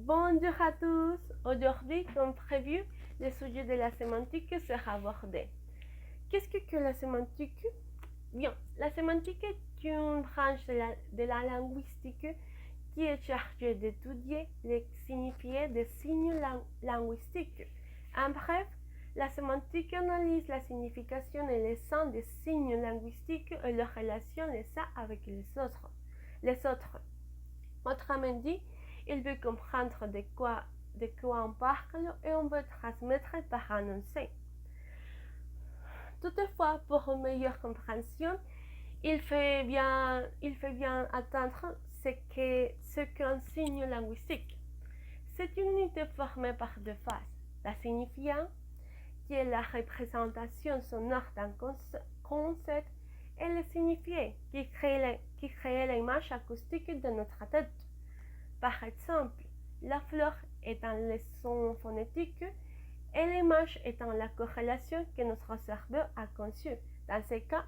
Bonjour à tous. Aujourd'hui, comme prévu, le sujet de la sémantique sera abordé. Qu'est-ce que la sémantique? Bien, la sémantique est une branche de la linguistique qui est chargée d'étudier les signifiés des signes linguistiques. En bref, la sémantique analyse la signification et le sens des signes linguistiques et leur relation les uns avec les autres. Autrement dit, il veut comprendre de quoi on parle et on veut transmettre par annoncer. Toutefois, pour une meilleure compréhension, il fait bien attendre ce qu'un signe linguistique. C'est une unité formée par deux phases. La signifiant, qui est la représentation sonore d'un concept, et le signifié, qui crée l'image acoustique de notre tête. Par exemple, la fleur étant le son phonétique et l'image étant la corrélation que notre cerveau a conçue. Dans ce cas,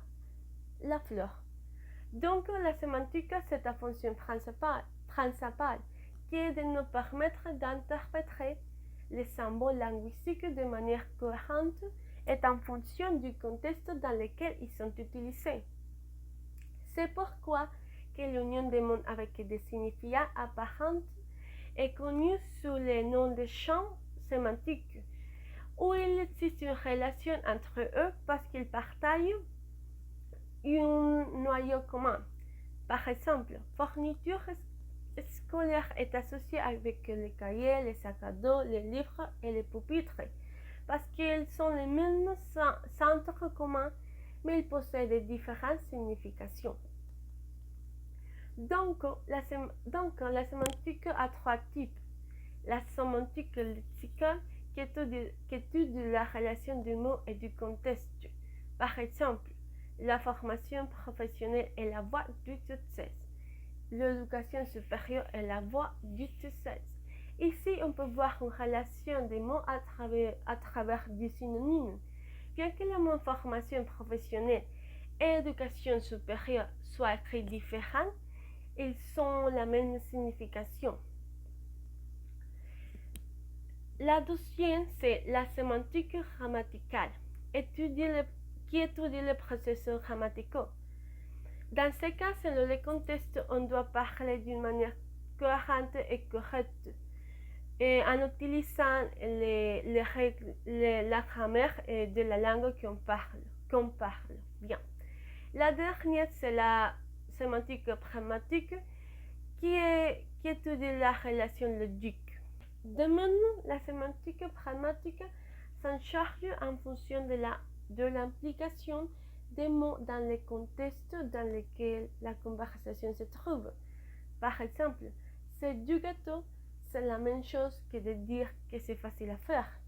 la fleur. Donc, la sémantique, c'est la fonction principale qui est de nous permettre d'interpréter les symboles linguistiques de manière cohérente et en fonction du contexte dans lequel ils sont utilisés. C'est pourquoi que l'union des mots avec des signifiants apparents est connue sous le nom de champs sémantiques, où il existe une relation entre eux parce qu'ils partagent un noyau commun. Par exemple, fourniture scolaire est associée avec les cahiers, les sacs à dos, les livres et les pupitres, parce qu'ils sont les mêmes centres communs, mais ils possèdent différentes significations. Donc, la sémantique a trois types. La sémantique lexicale, qui étudie la relation du mot et du contexte. Par exemple, la formation professionnelle et la voie du succès. L'éducation supérieure et la voie du succès. Ici, on peut voir une relation des mots à travers des synonymes. Bien que le mot formation professionnelle et éducation supérieure soient écrits différents, ils ont la même signification. La deuxième, c'est la sémantique grammaticale, qui étudie les processus grammaticaux. Dans ce cas, selon le contexte, on doit parler d'une manière cohérente et correcte, et en utilisant les règles, la grammaire de la langue qu'on parle. Bien. La dernière, c'est la sémantique pragmatique, qui étudie la relation logique. De même, la sémantique pragmatique s'en charge en fonction de l'implication des mots dans le contexte dans lequel la conversation se trouve. Par exemple, c'est du gâteau, c'est la même chose que de dire que c'est facile à faire.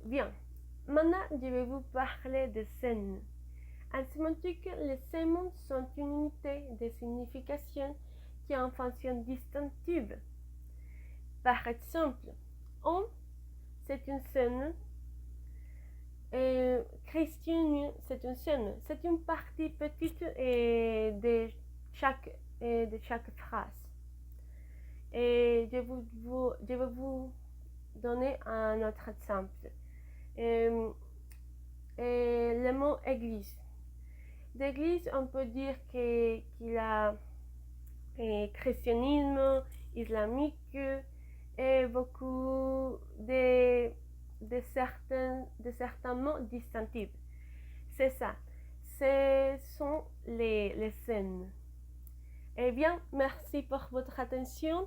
Bien, maintenant je vais vous parler des scènes. En sémantique, les scènes sont une unité de signification qui a une fonction distinctive. Par exemple, homme, c'est une scène. Christian, c'est une scène. C'est une partie petite de chaque phrase. Et je vais vous donner un autre exemple. Le mot église. D'église, on peut dire qu'il a christianisme, islamique, et beaucoup de certains mots distinctifs. C'est ça. Ce sont les scènes. Eh bien, merci pour votre attention.